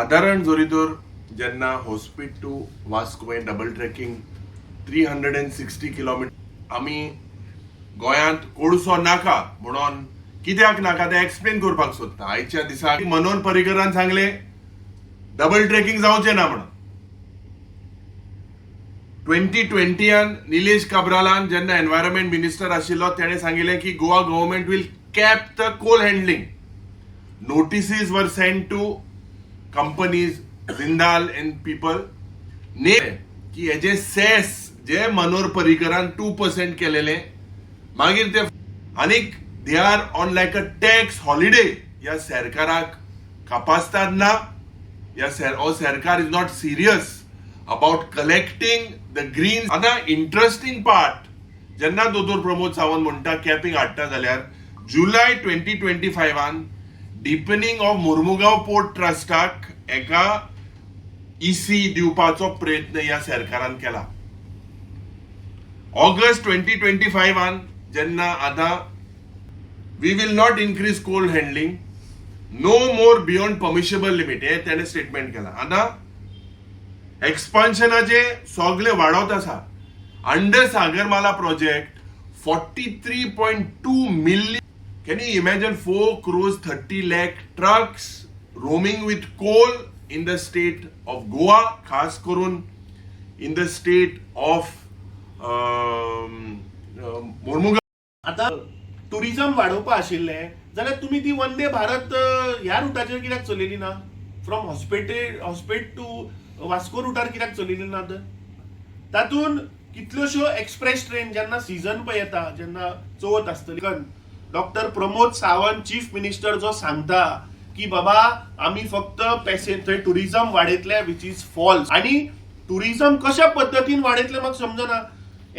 साधारण जोरी तर जेन्ना Hospet to Vasco double tracking 360 kilometre आमी गोंयांत कोळसो नाका म्हणून कित्याक नाका ते एक्सप्लेन करपाक सोदता. आयच्या दिसा मनोहर पर्रीकरान सांगले डबल ट्रॅकिंग जावचें ना म्हणून. 2020 निलेश काब्रालान जेन्ना एनवायरमेंट मिनिस्टर आशिल्लो तेणें सांगिल्लें की Goa government will cap the coal handling. Notices were send to companies Jindal and people ने की हेजे सेस जे मनोहर पर्रीकरान 2% केलेले मागीर ते आनीक they are on like a tax holiday. ह्या सरकाराक कापासतात ना, ह्या सरकार is not serious about collecting the green. आता इंटरेस्टिंग पार्ट जेन्ना दोतोर प्रमोद सावंत म्हणटा कॅपिंग हाडटा जाल्यार जुलय 2025 डिपनिंग ऑफ मुर्मुगांव पोर्ट ट्रस्टाक एका इसी दिवपाचो प्रयत्न ह्या सरकारान केला. ऑगस्ट 2025 जेन्ना आतां we will not increase coal handling, no more beyond permissible limit हे तेणें स्टेटमेंट केला. आतां एक्सपान्शनाचे सगळे वाडत आसा. Under Sagarmala project 43.2 million. Can you imagine 4 crores 30 lakh trucks roaming with coal in the state of Goa, खास करून in the state of Mormugao. आता टुरिझम वाढवपा आशिल्ले जाल्यार तुम्ही ती वंदे भारत ह्या रुटाचेर कित्याक चलयली ना? फ्रॉम हॉस्पिट टू वास्को रुटार कित्याक चलयली ना? तातून कितल्योश्यो एक्सप्रेस ट्रेन जेन्ना सीझन पळय येता, जेन्ना चवथ आसतली, doctor Pramod Sawant chief minister जो सांगता की बाबा आम्ही फक्त थंय टुरिझम वाडयतले विच इज फॉल्स. आणि टुरिझम कशा पद्दतीन वाडयतले म्हाका समजना.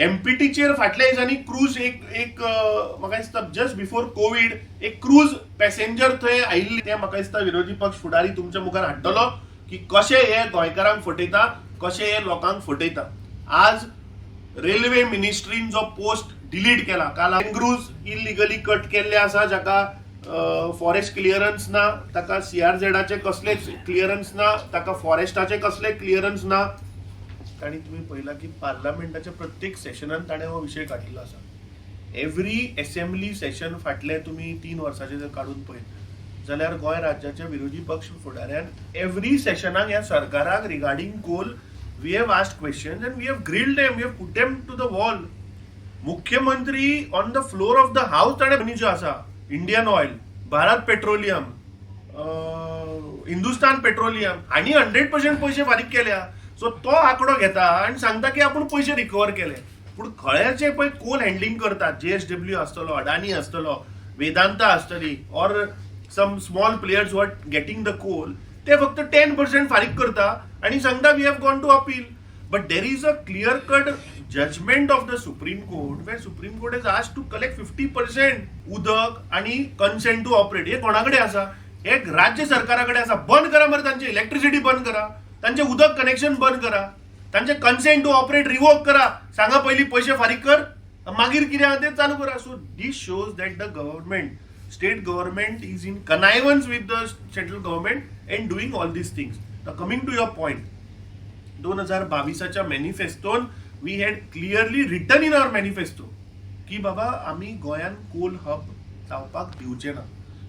एमपीटीचेर फाटल्या दिसांनी क्रूज एक म्हाका दिसता जस्ट बिफोर कोविड एक क्रूज पॅसेंजर थंय आयिल्ली. ते म्हाका दिसता विरोधी पक्ष फुडारी तुमच्या मुखार हाडटलो की कशे हे गोंयकारांक फटयता, कशे हे लोकांक फटयता. आज रेल्वे मिनिस्ट्रीन जो पोस्ट डिलीट केला, काल मॅंग्रुव्ज इलिगली कट केल्ले आसा जाका फॉरेस्ट क्लिअरन्स ना, ताका सीआरझेडाचे कसलेच क्लिअरन्स ना, ताका फॉरेस्टाचे कसले क्लिअरन्स ना. आणि तुम्ही पहिला की पार्लमेंटाच्या प्रत्येक सेशनात ताणें हो विषय काडिल्लो आसा. एव्हरी असेंब्ली सेशन फाटले तुम्ही 3 वर्सांचे जर काढून पळयत जाल्यार गोंय राज्याच्या विरोधी पक्ष फुडाऱ्यान एव्हरी सेशनाक ह्या सरकाराक regarding coal we have asked questions and we have grilled them, we have put them to the wall. मुख्यमंत्री on the floor of the house ताणें जो आसा Indian Oil, Bharat Petroleum, Hindustan Petroleum हांणी 100% पैसे फारीक केल्या. सो तो आंकडो घेता आणि सांगता की आपण पैसे रिकवर केले. पूण खळ्याचे पळय कोल हँडलिंग करतात, JSW आसतलो, अडानी आसतलो, वेदांता आसतली, or some small players who are getting the coal, ते फक्त 10% फारीक करता आणि सांगता we have gone to appeal. But there is a clear cut judgment of the Supreme Court where Supreme Court has asked to collect 50% उदक आणि consent to operate. हे कोणाकडे आसा? हे राज्य सरकाराकडे आसा. बंद करा मरे तांचे इलेक्ट्रिसिटी बंद करा, तांचे उदक कनेक्शन बंद करा, तांचे consent to operate रिवोक करा. सांगा पहिली पैसे फारीक कर, मागीर कितें आहा ते चालू करा. So this shows that the government, state government is in connivance with the central government and doing all these things. Coming to your point, 2022च्या मॅनिफेस्टोन we had clearly written in our manifesto की बाबा आम्ही गोयान Coal hub जावपाक दिवचे ना.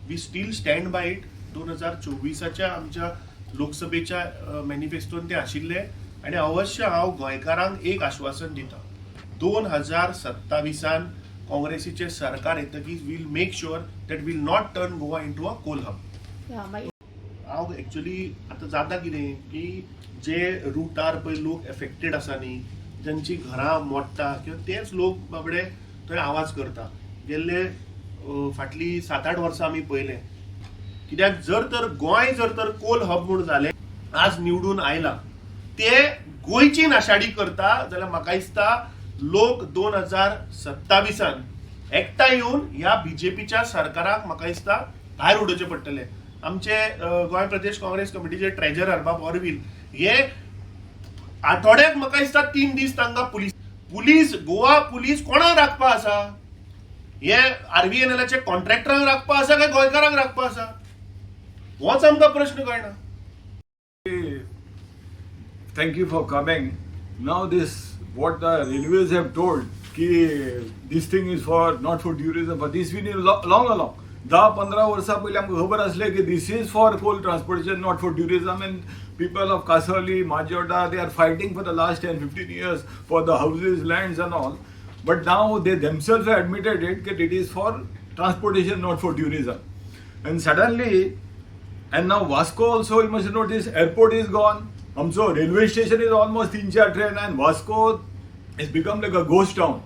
We still stand by it. 2024च्या आमच्या लोकसभेच्या मॅनिफेस्टोन ते आशिल्ले आणि अवश्य हांव गोंयकारांक एक आश्वासन दिता. 2027 काँग्रेसीचे सरकार येतकीच will make sure that will not turn Goa into a coal hub. हांव एक्चुअली आता जाता कितें की जे रुटार पळय लोक एफेक्टेड आसा न्ही, ज्यांची घरां मोडटा किंवा तेच लोक बाबडे थंय आवाज करता. गेल्ले फाटली 7-8 वर्सां आमी पळयले. कित्याक जर तर कोल हब म्हणून जालें, आज निवडून आयला, ते गोंयची नाशाडी करता जाल्यार म्हाका दिसता लोक 2027 एकठांय येवन ह्या बीजेपीच्या सरकाराक म्हाका दिसता भायर उडोवचे पडटले. आमचे गोंय प्रदेश काँग्रेस कमिटीचे ट्रेजरर बाब ऑरवील हे आठवड्याक म्हाका दिसता 3 दीस तांकां पुलीस गोवा पुलीस कोणाक राखपा आसा? हे आरव्हीएनएलाचे कॉन्ट्रॅक्टरांक राखपा आसा काय गोंयकारांक राखपा आसा? होच आमकां प्रश्न कळना. thank you for coming. Now this, what the railways have told, ki this thing is for not for tourism, but this we need long along. 10-15 वर्षा पहिले आमकां खबर असले की this is for coal transportation, not for tourism, and people of Kasarli, Majorda, they are fighting for the last 10-15 years for the houses, lands and all. But now they themselves have admitted it that it is for transportation, not for tourism. And suddenly, and now Vasco also, you must notice, airport is gone. So railway station is almost 3-4 train, and Vasco has become like a ghost town.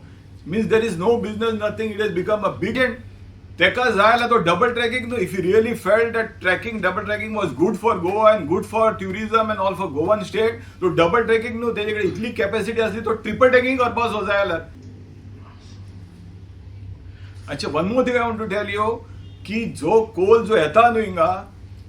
Means there is no business, nothing. It has become a big end. Teka Zayala to double tracking. No, if you really felt that double tracking was good for Goa and good for tourism and all for Goan state, so double tracking no, त्याच्याकडे इतली capacity असली तो triple tracking करपास हो जायला. अच्छा, one more thing I want to tell you की जो coal जो येता न्हू हिंगा,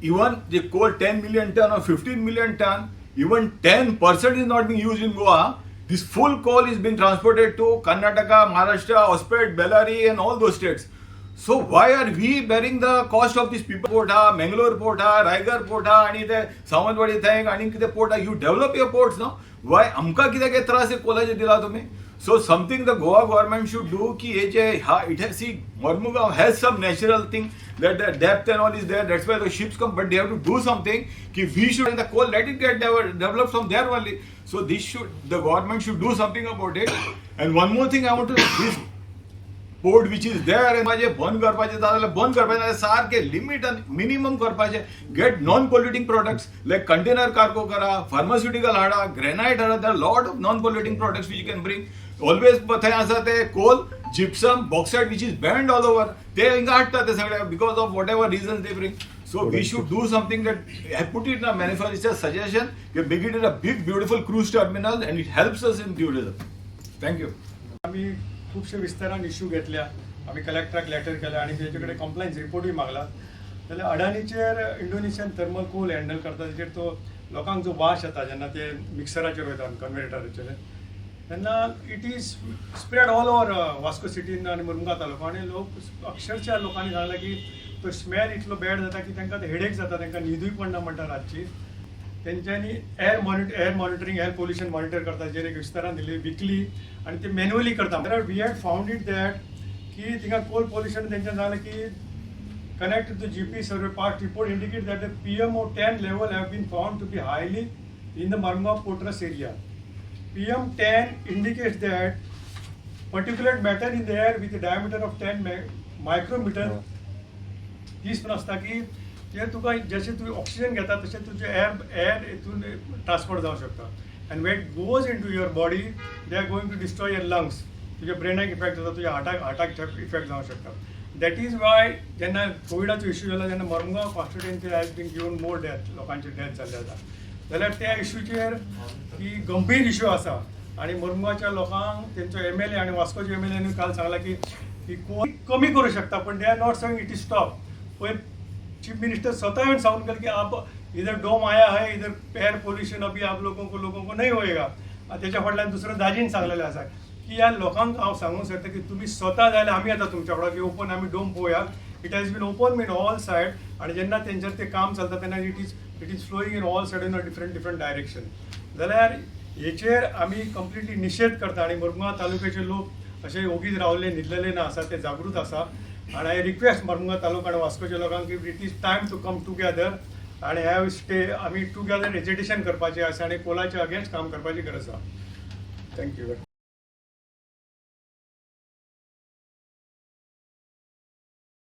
इवन जे coal 10 million ton or 15 million ton, even 10% is not being used in Goa. This full coal is being transported to Karnataka, Maharashtra, Hospet, Bellary and all those states. So why are we bearing the cost of this people port ha, Mangalore port ha, Raigar port ha, आणि ते सावंतवाडी थंय आणि कितें port ha, you develop your ports no? Why आमकां कित्याक हे त्रास कोलाचे दिला तुम्ही? So something the Goa government should do ki ye je it has, see, Mormugaon has some natural thing that the depth and all is there, that's why the ships come, but they have to do something ki we should, the coal let it get developed from there only. So the government should do something about it. And one more thing I want to, this port which is there, माझे बंद करपाचे जाल्यार बंद करपाचे, सारखे limit and minimum करपाचे, get non-polluting products like container cargo करा, pharmaceutical Hada, granite Hada, there are lot of non-polluting products which you can bring. Always थंय आसा ते coal, gypsum, bauxite which is banned all over, ते हिंगा हाडटा ते सगळे because of whatever reasons they bring. So we should do something that I put it in a manifesto suggestion, we make it a big beautiful cruise terminal and it helps us in tourism. Thank you. आम्ही खूपशे विस्तारान issue घेतल्या, आम्ही कलेक्टराक letter केला आणि त्याच्याकडे compliance रिपोर्टूय मागला. जाल्यार अडानीचेर Indonesian thermal Coal handle करता ताचेर तो लोकांक जो वास येता जेन्ना ते मिक्सराचेर वयता कन्वेटराचेर, तेन्ना it is spread all over Vasco सिटीन आनी मुर्मुगांव तालुको, आनी लोक अक्षरशः लोकांनी सांगला की तो स्मेल इतलो बॅड जाता की तांकां हेडेक जाता, तांकां न्हिदूय पडना म्हणटा रातची. तेंच्यांनी air monitoring, air pollution monitor करता, जेर एक विस्तारान दिली वीकली, आणि ते मॅन्युअली करता. We had found it that की थिंगा कोल पोल्युशन तेंच्यान सांगलें की connect to the GP survey past report indicate that the PM10 level have been found to be highly in the Mormugaon Potras area. PM10 indicates that particulate matter in the air with a diameter of 10 micrometer हीच पण असता की जे तुका जसे तुम्ही oxygen घेता तसे तुझे एअर हितून ट्रान्सपोर्ट जावं शकता. And when it goes into your body they are going to destroy your lungs, तुझ्या ब्रेनाक इफेक्ट जाता, तुझ्या हार्टाक इफेक्ट जावं शकता. दॅट इज वाय जेन्ना कोविडाचो इश्यू जाला, जेन्ना Mormugao constituency has been given more death, लोकांचे डेथ जाल्ले आसा, जाल्यार त्या इश्यूचेर ही गंभीर इश्यू आसा. आणि मोरमुगांवच्या लोकांक तेंचो MLA आणि वास्कोच्या MLA काल सांगला की कमी करू शकता, पण they are not saying it is stop. पण चीफ मिनिस्टर स्वतः में साउंड कर कि आप इधर डोम आया है, इधर एयर पोल्यूशन अभी आप लोगों को नहीं होएगा. त्याच्या फाटल्यान दुसरं दाजीन सांगलेलें आसा की ह्या लोकांक हांव सांगूंक सोदता की तुमी स्वता जाय जाल्यार आमी येता तुमच्या वांगडा की ओपन आमी डोम पळोवया. It has been open in all side, आणि जेन्ना तेंचेर ते काम चलता तेन्ना it is flowing in all side in a different direction. जाल्यार हेचेर आमी कंप्लिटली निशेध करता, आणि मुर्मुगांव तालुक्याचे लोक अशे ओगीच रावले न्हिदलेले ना आसा, ते जागृत आसा. And I request Mormugaon तालुका आणि वास्कोच्या लोकांक की it is time to come together आणि हॅव स्टे, आमी टुगेदर एजिटेशन करपाचें आसा आणि कोलाच्या अगेन्स्ट काम करपाची गरज आसा. थँक्यू.